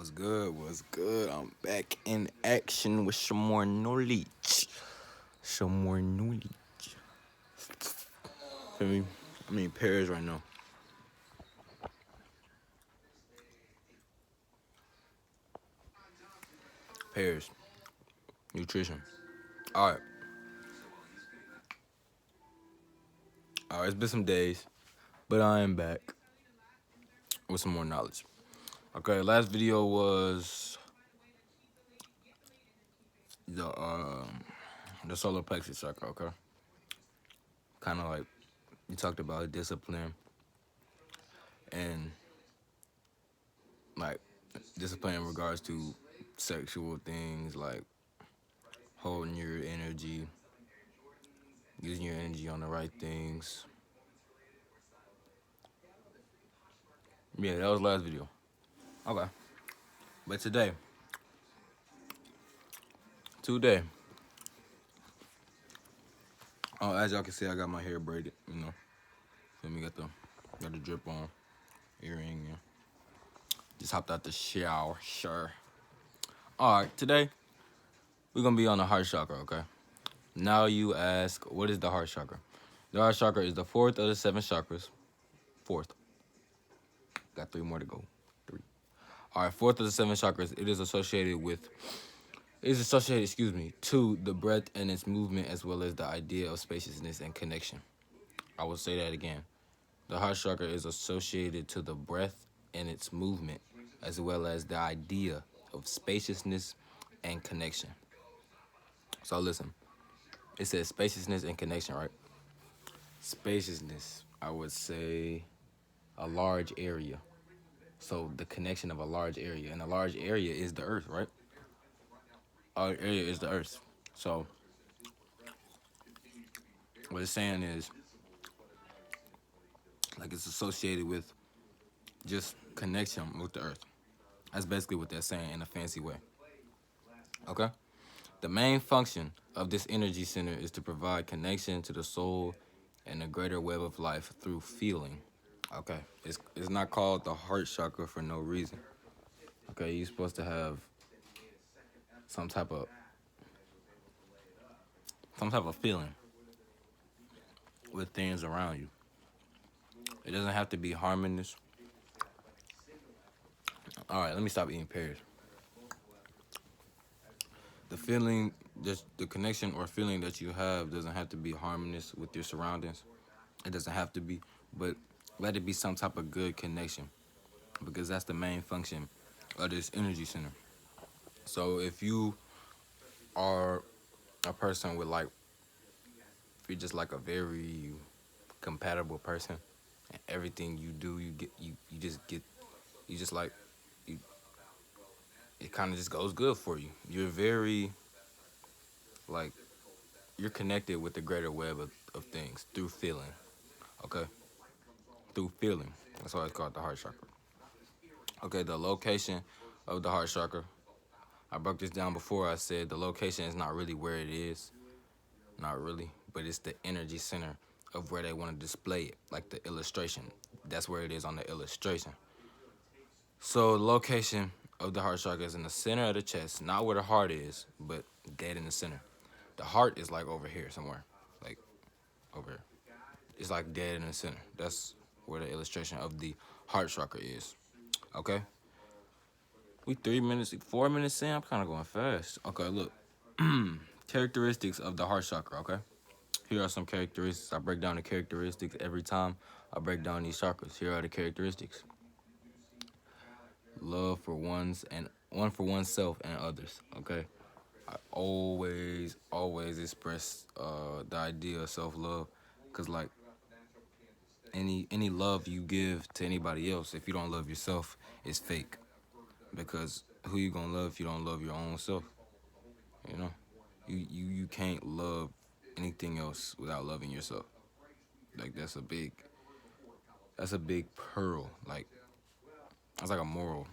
What's good? What's good? I'm back in action with some more knowledge. Some more knowledge. Feel me? I'm in Paris right now. Paris. Nutrition. Alright. Alright, it's been some days, but I am back with some more knowledge. Okay, last video was the solar plexus chakra, okay? Kind of like you talked about discipline and like discipline in regards to sexual things, like holding your energy, using your energy on the right things. Yeah, that was last video. Okay. But today, as y'all can see, I got my hair braided, Feel me? Got the drip on, earring, yeah. Just hopped out the shower, sure. Alright, today, we're gonna be on the heart chakra, okay? Now you ask, what is the heart chakra? The heart chakra is the fourth of the seven chakras. Fourth. Got three more to go. Three. Alright, fourth of the seven chakras. It is associated, to the breath and its movement, as well as the idea of spaciousness and connection. I will say that again. The heart chakra is associated to the breath and its movement, as well as the idea of spaciousness and connection. So listen, it says spaciousness and connection, right? Spaciousness, I would say a large area. So the connection of a large area, and a large area is the earth, right? Our area is the earth. So what it's saying is, like, it's associated with just connection with the earth. That's basically what they're saying in a fancy way. Okay? The main function of this energy center is to provide connection to the soul and the greater web of life through feeling. Okay? It's not called the heart chakra for no reason. Okay? You're supposed to have some type of feeling with things around you. It doesn't have to be harmonious. Alright, let me stop eating pears. The feeling, just the connection or feeling that you have doesn't have to be harmonious with your surroundings. It doesn't have to be, but let it be some type of good connection, because that's the main function of this energy center. So if you are a person with, like, if you're just like a very compatible person, and everything you do, it kind of just goes good for you. You're very, like, you're connected with the greater web of things through feeling, okay? Through feeling. That's why it's called the heart chakra. Okay, the location of the heart chakra. I broke this down before. I said the location is not really where it is. Not really, but it's the energy center of where they want to display it, like the illustration. That's where it is on the illustration. So the location of the heart chakra is in the center of the chest, not where the heart is, but dead in the center. The heart is like over here somewhere, like over here. It's like dead in the center. That's where the illustration of the heart chakra is. Okay? We 4 minutes in. I'm kind of going fast. Okay, look. Characteristics of the heart chakra, okay? Here are some characteristics. I break down the characteristics every time I break down these chakras. Here are the characteristics. Love for one for oneself and others, okay? I always express the idea of self-love, because, like, any love you give to anybody else, if you don't love yourself, is fake. Because who you gonna love if you don't love your own self? You know, you can't love anything else without loving yourself. Like, that's a big pearl. Like, that's like a moral,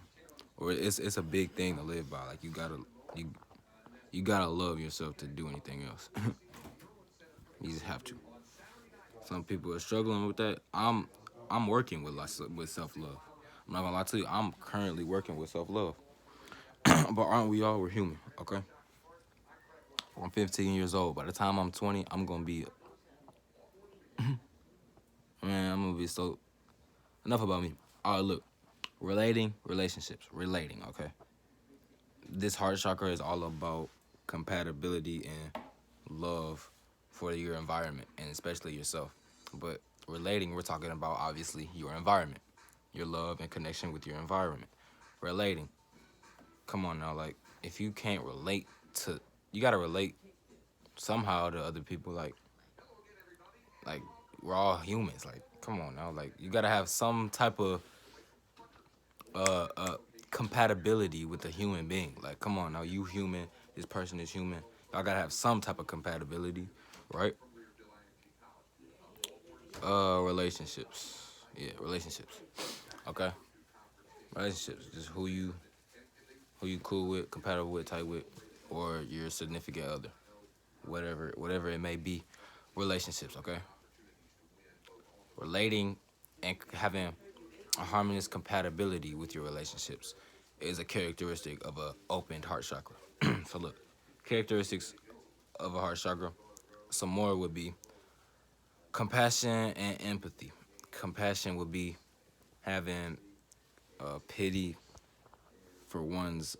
or it's a big thing to live by. Like, you gotta love yourself to do anything else. You just have to. Some people are struggling with that. I'm working with self-love. I'm not gonna lie to you. I'm currently working with self-love. But aren't we all? We're human, okay? I'm 15 years old. By the time I'm 20, I'm gonna be, man, I'm gonna be so. Enough about me. All right, look, relationships, relating, okay? This heart chakra is all about compatibility and love for your environment and especially yourself. But relating, we're talking about obviously your environment, your love and connection with your environment. Relating, come on now, like if you can't relate to, you gotta relate somehow to other people. Like we're all humans. Like come on now, like you gotta have some type of uh uh compatibility with a human being. Like come on now, you human, this person is human. Y'all gotta have some type of compatibility, right? Relationships. Yeah, relationships. Okay. Relationships. Just who you cool with, compatible with, tight with, or your significant other. Whatever it may be. Relationships, okay? Relating and having a harmonious compatibility with your relationships is a characteristic of a opened heart chakra. So look, characteristics of a heart chakra, some more would be compassion and empathy. Compassion would be having pity for one's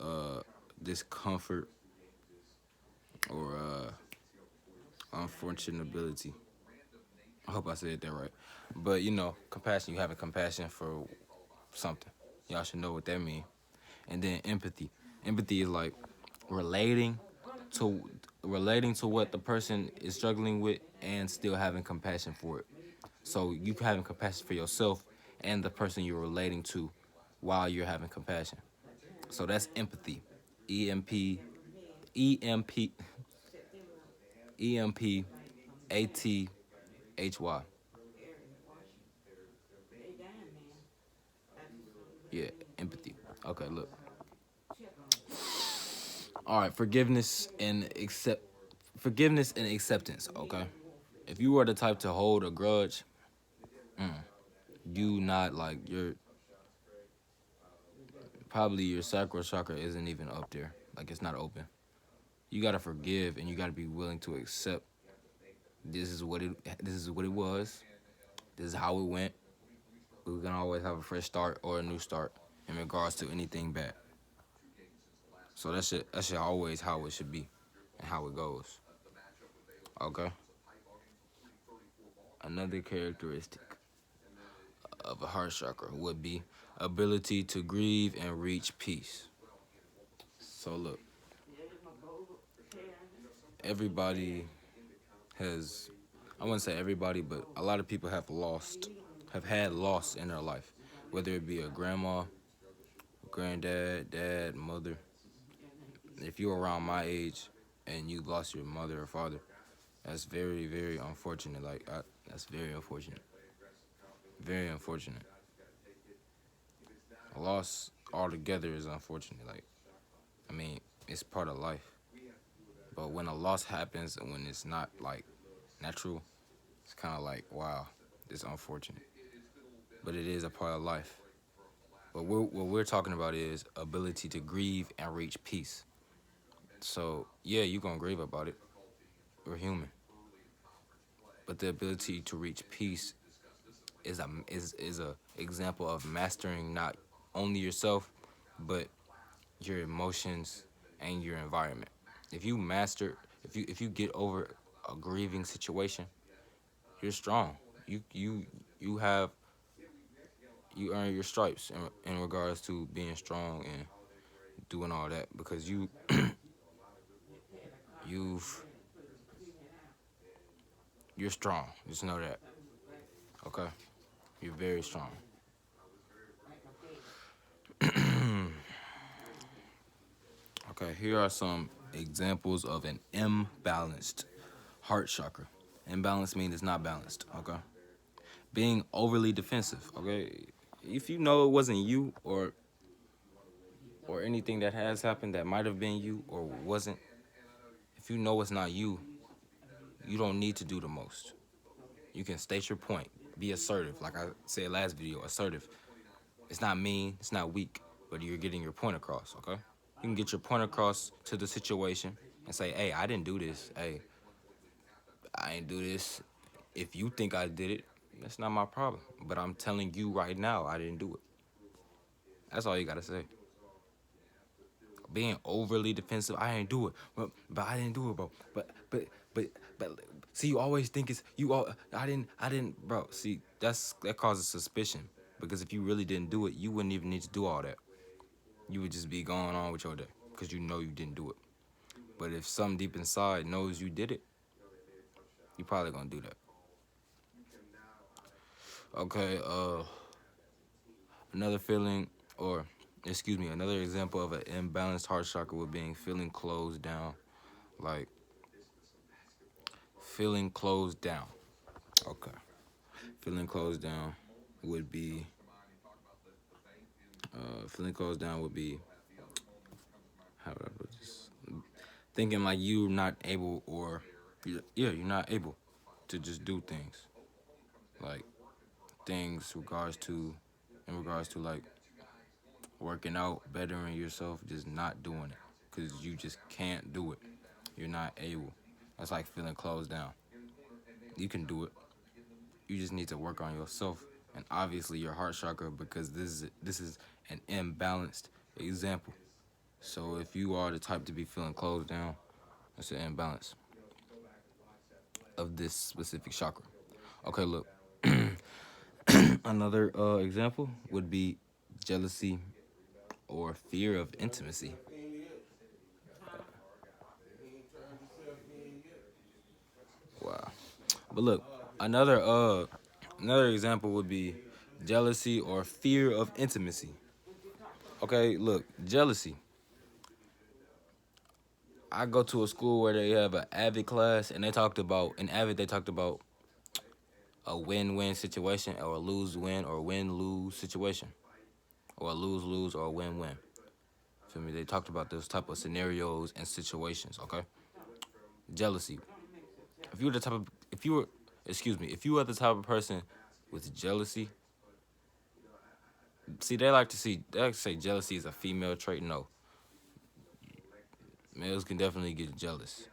discomfort or unfortunability. I hope I said that right. But you know, compassion, you having compassion for something. Y'all should know what that means. And then empathy. Empathy is like relating to relating to what the person is struggling with and still having compassion for it. So you having compassion for yourself and the person you're relating to while you're having compassion. So that's empathy. E M P E M P EMPATHY. Yeah, empathy. Okay, look. All right, forgiveness and acceptance, okay? If you are the type to hold a grudge, you not like your probably your sacral chakra isn't even up there. Like it's not open. You gotta forgive and you gotta be willing to accept this is what it was. This is how it went. We can always have a fresh start or a new start in regards to anything bad. So that should always how it should be and how it goes. Okay. Another characteristic of a heart chakra would be ability to grieve and reach peace. So look, everybody has, I wouldn't say everybody, but a lot of people have had loss in their life, whether it be a grandma, granddad, dad, mother. If you're around my age and you lost your mother or father, that's very, very unfortunate. That's very unfortunate. Very unfortunate. A loss altogether is unfortunate. I mean, it's part of life. But when a loss happens and when it's not like natural, it's kind of like, wow, it's unfortunate. But it is a part of life. But what we're talking about is ability to grieve and reach peace. So yeah, you're gonna grieve about it. We're human. But the ability to reach peace is a example of mastering not only yourself, but your emotions and your environment. If you master, if you get over a grieving situation, you're strong. You have you earn your stripes in regards to being strong and doing all that because you've you're strong. Just know that. Okay, you're very strong. Okay, here are some examples of an imbalanced heart chakra. Imbalanced means it's not balanced. Okay, being overly defensive. Okay, if you know it wasn't you or anything that has happened that might have been you or wasn't, if you know it's not you, you don't need to do the most. You can state your point, be assertive. Like I said last video, assertive. It's not mean, it's not weak, but you're getting your point across, okay? You can get your point across to the situation and say, hey, I didn't do this. Hey, I didn't do this. If you think I did it, that's not my problem. But I'm telling you right now, I didn't do it. That's all you gotta say. Being overly defensive, I didn't do it, but I didn't do it, bro. But see, you always think it's you. All I didn't, bro. See, that causes suspicion because if you really didn't do it, you wouldn't even need to do all that. You would just be going on with your day because you know you didn't do it. But if something deep inside knows you did it, you probably gonna do that. Okay. Another feeling, or excuse me, another example of an imbalanced heart chakra would being feeling closed down, like feeling closed down. Okay. Feeling closed down would be feeling closed down would be how would I put this? Thinking like you're not able or you're not able to just do things. Like things in regards to like working out, bettering yourself, just not doing it. Cause you just can't do it. You're not able. That's like feeling closed down. You can do it. You just need to work on yourself and obviously your heart chakra because this is an imbalanced example. So if you are the type to be feeling closed down, it's an imbalance of this specific chakra. Okay, look. Another example would be jealousy or fear of intimacy. Wow. But look, another example would be jealousy or fear of intimacy. Okay, look, jealousy. I go to a school where they have an Avid class, and they talked about a win-win situation or a lose-win or win-lose situation or a lose-lose or a win-win. Feel me? They talked about those type of scenarios and situations. Okay, jealousy. If you were the type of if you were excuse me if you are the type of person with jealousy, see they like to say jealousy is a female trait. No, males can definitely get jealous,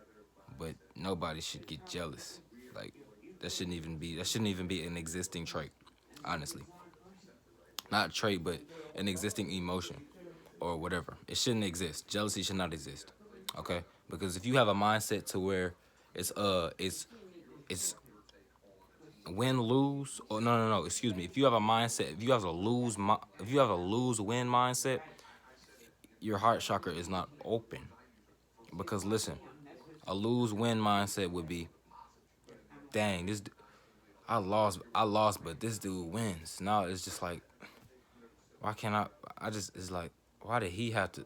but nobody should get jealous. Like that shouldn't even be an existing trait. Honestly, not a trait, but an existing emotion or whatever. It shouldn't exist. Jealousy should not exist. Okay, because if you have a mindset to where it's win lose or no excuse me if you have a mindset if you have a lose win mindset, your heart chakra is not open because listen, a lose win mindset would be, dang, I lost but this dude wins. Now it's just like, why can't I just it's like, why did he have to,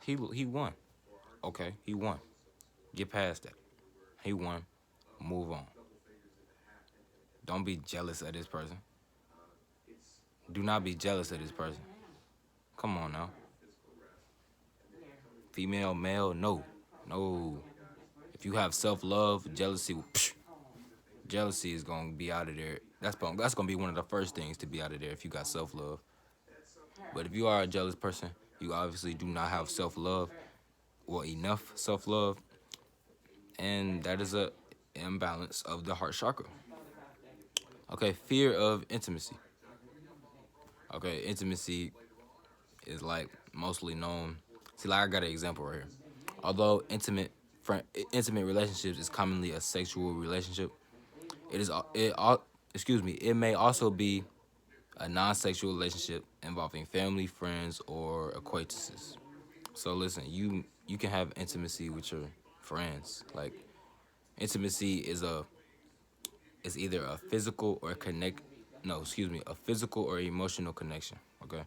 he won. Okay, he won. Get past that. He won. Move on. Don't be jealous of this person. Do not be jealous of this person. Come on now. Female, male, no. No. If you have self-love, jealousy is going to be out of there. That's going to be one of the first things to be out of there if you got self-love. But if you are a jealous person, you obviously do not have self-love or enough self-love, and that is a imbalance of the heart chakra. Okay, fear of intimacy. Okay, intimacy is like mostly known. See, like I got an example right here. Although intimate relationships is commonly a sexual relationship, it is it excuse me. It may also be a non-sexual relationship involving family, friends, or acquaintances. So listen, you can have intimacy with your friends. Like intimacy is either a physical or connect. No, excuse me, a physical or emotional connection. Okay,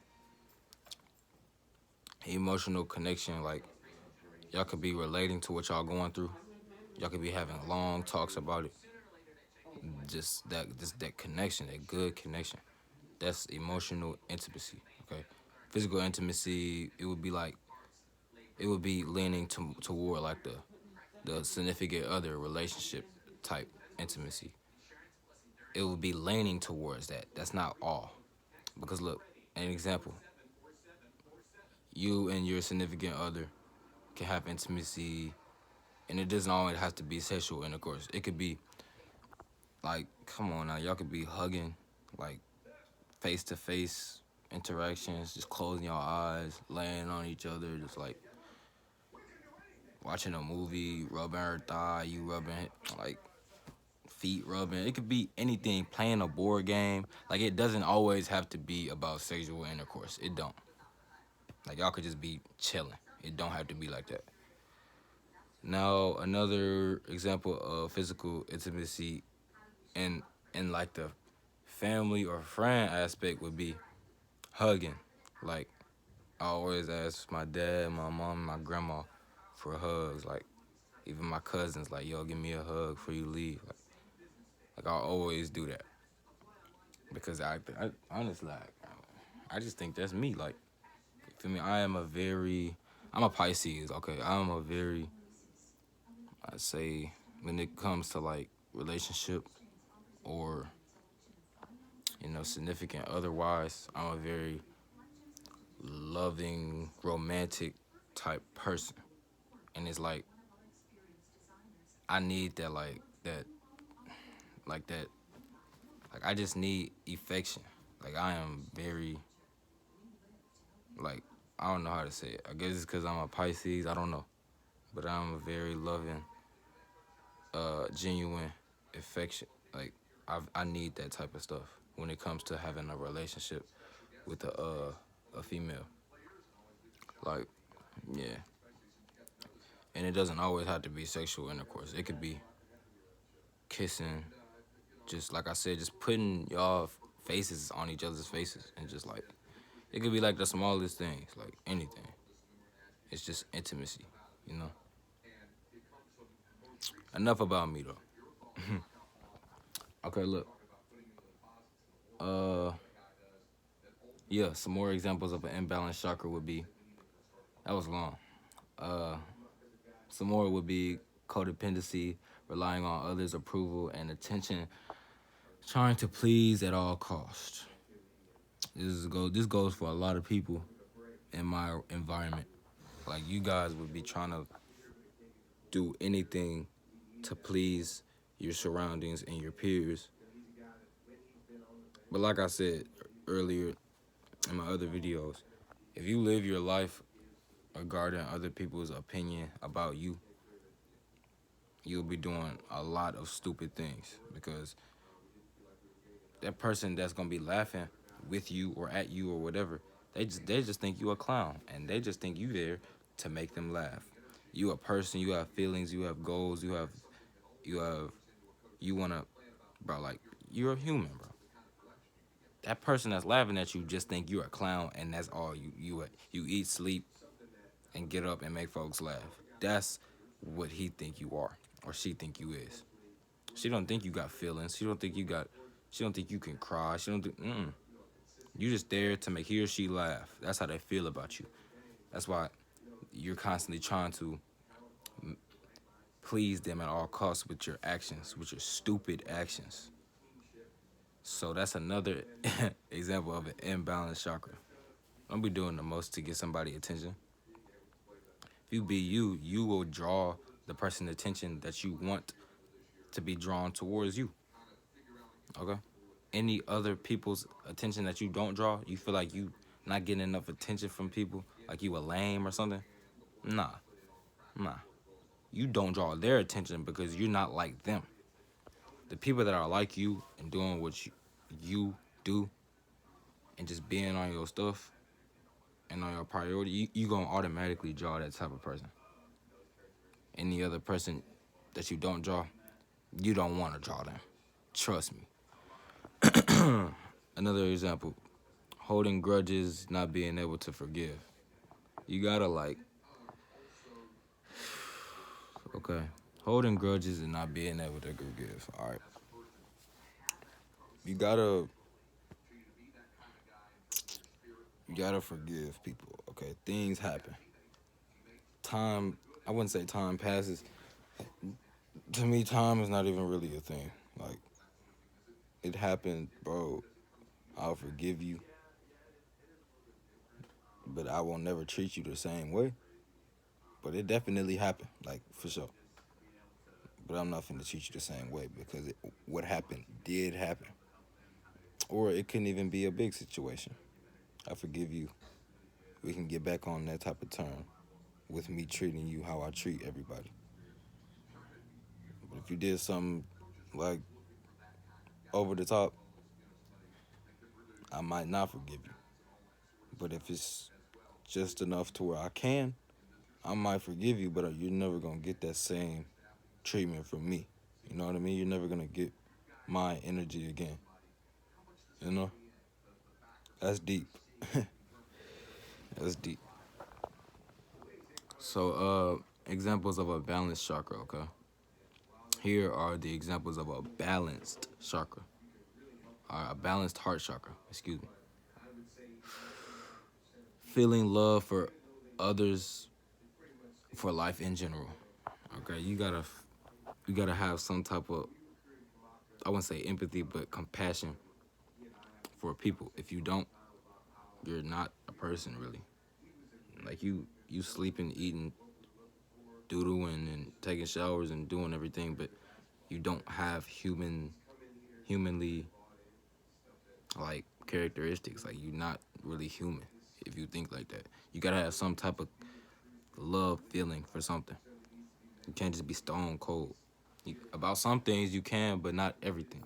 emotional connection, like y'all could be relating to what y'all going through. Y'all could be having long talks about it. Just that connection, that good connection. That's emotional intimacy. Okay, physical intimacy, it would be leaning toward like the significant other relationship type intimacy. It would be leaning towards that. That's not all. Because look, an example. you and your significant other can have intimacy, and it doesn't always have to be sexual intercourse. It could be like, come on now, y'all could be hugging, like face to face interactions, just closing your eyes, laying on each other, just like watching a movie, rubbing her thigh, you rubbing like feet rubbing. It could be anything, playing a board game. Like it doesn't always have to be about sexual intercourse. It don't. Like y'all could just be chilling. It don't have to be like that. Now another example of physical intimacy in like the family or friend aspect would be hugging. Like I always ask my dad, my mom, my grandma for hugs. Like even my cousins, like yo, give me a hug before you leave. Like I always do that because I honestly like I just think that's me. Like for me, I'm a Pisces. Okay, I'm a very I say when it comes to like relationship or significant otherwise, I'm a very loving, romantic type person, and it's like I need that like that like I just need affection. Like I am very like I don't know how to say it. I guess it's because I'm a Pisces. I don't know, but I'm a very loving, genuine affection. Like I need that type of stuff when it comes to having a relationship with a female. Like yeah, and it doesn't always have to be sexual intercourse. It could be kissing, just like I said, just putting y'all faces on each other's faces, and just like it could be like the smallest things, like anything. It's just intimacy, you know. Enough about me though. Okay, look. Uh, yeah, some more examples of an imbalanced chakra would be that was long. Uh, some more would be codependency, relying on others' approval and attention, trying to please at all costs. This goes for a lot of people in my environment. Like you guys would be trying to do anything to please your surroundings and your peers. But like I said earlier in my other videos, if you live your life regarding other people's opinion about you, you'll be doing a lot of stupid things because that person that's gonna be laughing with you or at you or whatever, they just think you a clown and they just think you there to make them laugh. You a person, you have feelings, you have goals, you have you wanna bro, like you're a human, bro. That person that's laughing at you just think you're a clown and that's all you eat, sleep, and get up and make folks laugh. That's what he think you are or she think you is. She don't think you got feelings. She don't think you can cry. She don't think you just there to make he or she laugh. That's how they feel about you. That's why you're constantly trying to please them at all costs with your actions, with your stupid actions. So that's another example of an imbalanced chakra. Don't be doing the most to get somebody attention. If you be you, you will draw the person's attention that you want to be drawn towards you. Okay? Any other people's attention that you don't draw, you feel like you not getting enough attention from people, like you a lame or something. Nah, nah. You don't draw their attention because you're not like them. The people that are like you and doing what you do and just being on your stuff and on your priority, you gonna automatically draw that type of person. Any other person that you don't draw, you don't want to draw them. Trust me. Another example, holding grudges, not being able to forgive. You gotta like, okay, holding grudges and not being able to forgive. All right, you gotta forgive people. Okay, things happen. Time, I wouldn't say time passes. To me, time is not even really a thing. Like it happened, bro. I'll forgive you. but I will never treat you the same way. But it definitely happened, like for sure. But I'm not finna treat you the same way because what happened did happen. Or it couldn't even be a big situation. I forgive you. We can get back on that type of term with me treating you how I treat everybody. But if you did something like over the top, I might not forgive you. But if it's just enough to where I can, I might forgive you, but you're never gonna get that same treatment from me. You know what I mean? You're never gonna get my energy again. You know? That's deep. That's deep. So, examples of a balanced chakra, okay? Here are the examples of a balanced chakra. A balanced heart chakra, excuse me. Feeling love for others, for life in general. Okay, you gotta have some type of, I wouldn't say empathy, but compassion for people. If you don't, you're not a person really. Like you sleeping, eating, doodling, and taking showers and doing everything, but you don't have humanly like characteristics. Like you're not really human if you think like that. You gotta have some type of love feeling for something. You can't just be stone cold. About some things you can, but not everything.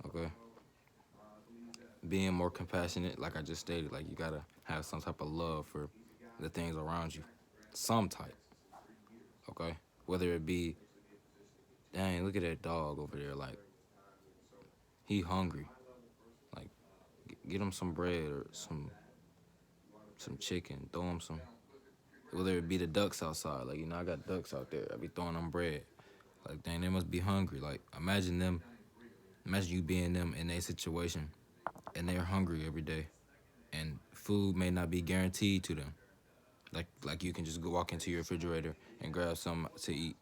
Okay. Being more compassionate, like I just stated, like you gotta have some type of love for the things around you. Some type. Okay. Whether it be, dang, look at that dog over there, like he hungry. Like get him some bread or some chicken. Throw him some. Whether it be the ducks outside, like I got ducks out there. I be throwing them bread. Like dang, they must be hungry. Like imagine them. Imagine you being them in a situation, and they're hungry every day, and food may not be guaranteed to them. Like you can just go walk into your refrigerator and grab some to eat.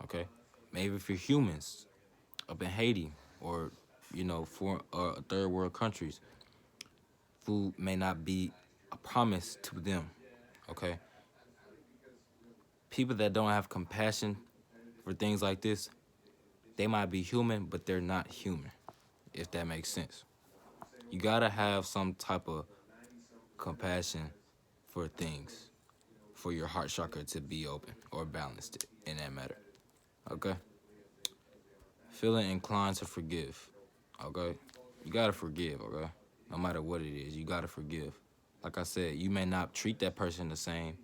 Okay, maybe for humans up in Haiti or for third world countries, food may not be a promise to them. Okay, people that don't have compassion for things like this, they might be human, but they're not human. If that makes sense, you gotta have some type of compassion for things for your heart chakra to be open or balanced in that matter. Okay? Feeling inclined to forgive. Okay? You gotta forgive, okay? No matter what it is, you gotta forgive. Like I said, you may not treat that person the same,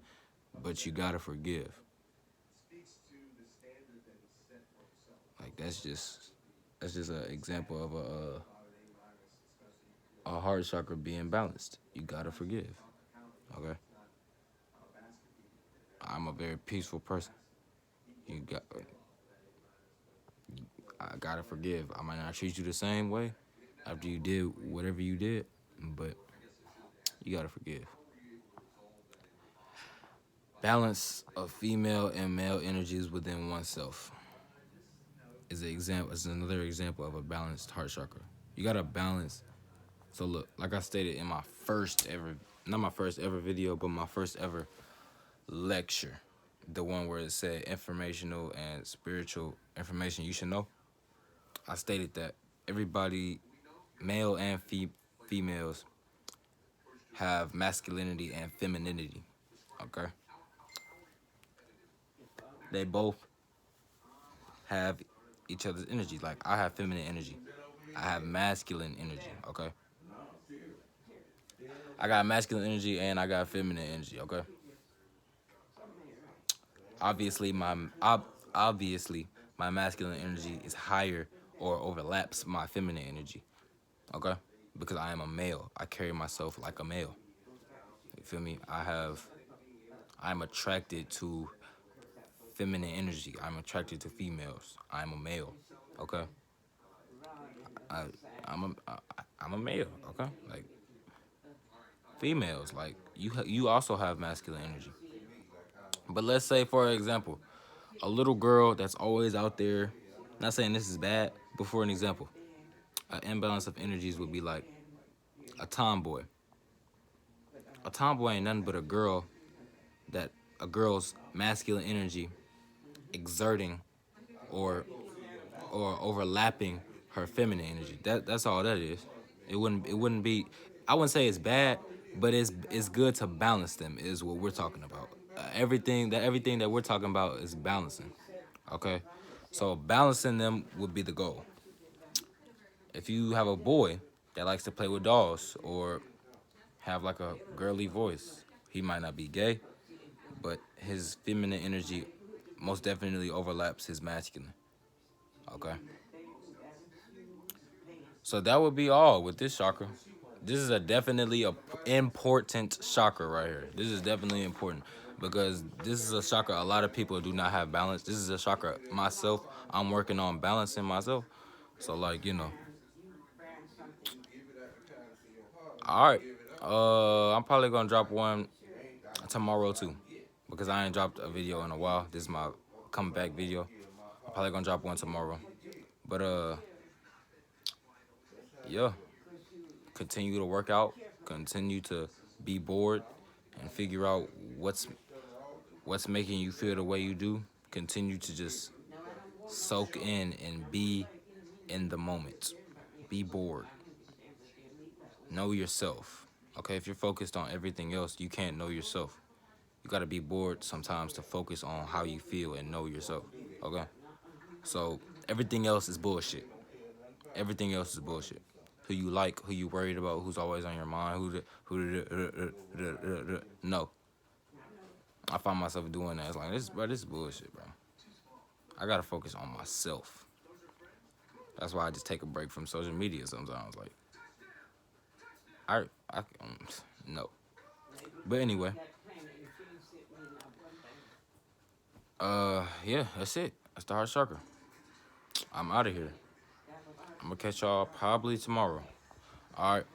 but you gotta forgive. Like that's just an example of a heart chakra being balanced. You gotta forgive. Okay? I'm a very peaceful person. You got I gotta forgive. I might not treat you the same way after you did whatever you did, but you gotta forgive. Balance of female and male energies within oneself is another example of a balanced heart chakra. You gotta balance. So look, like I stated in my first ever, not my first ever video, but my first ever lecture, the one where it said informational and spiritual information you should know. I stated that everybody, male and females, have masculinity and femininity. Okay, they both have each other's energy. Like I have feminine energy, I have masculine energy. Okay, I got masculine energy and I got feminine energy. Okay, obviously obviously my masculine energy is higher or overlaps my feminine energy. Okay, because I am a male, I carry myself like a male. You feel me? I'm attracted to feminine energy. I'm attracted to females. I'm a male. Okay, I, I'm a male. Okay, like females, like you also have masculine energy. But let's say, for example, a little girl that's always out there. Not saying this is bad, but for an example, an imbalance of energies would be like a tomboy. A tomboy ain't nothing but that a girl's masculine energy exerting or overlapping her feminine energy. That's all that is. It wouldn't be. I wouldn't say it's bad, but it's good to balance them. Is what we're talking about. Everything that we're talking about is balancing. Okay, so balancing them would be the goal. If you have a boy that likes to play with dolls or have like a girly voice, he might not be gay, but his feminine energy most definitely overlaps his masculine. Okay. So that would be all with this chakra. This is a definitely a important chakra right here. This is definitely important because this is a chakra a lot of people do not have balance. This is a chakra myself. I'm working on balancing myself. So like, all right. I'm probably gonna drop one tomorrow too, because I ain't dropped a video in a while. This is my comeback video. I'm probably gonna drop one tomorrow. But yeah, continue to work out, continue to be bored, and figure out what's making you feel the way you do. Continue to just soak in and be in the moment. Be bored. Know yourself. Okay, if you're focused on everything else, you can't know yourself. You gotta be bored sometimes to focus on how you feel and know yourself. Okay? So everything else is bullshit. Everything else is bullshit. Who you like, who you worried about, who's always on your mind, no. I find myself doing that. It's like this is bullshit, bro. I gotta focus on myself. That's why I just take a break from social media sometimes. Like I no. But anyway, yeah, that's it. That's the heart chakra. I'm out of here. I'm gonna catch y'all probably tomorrow. All right.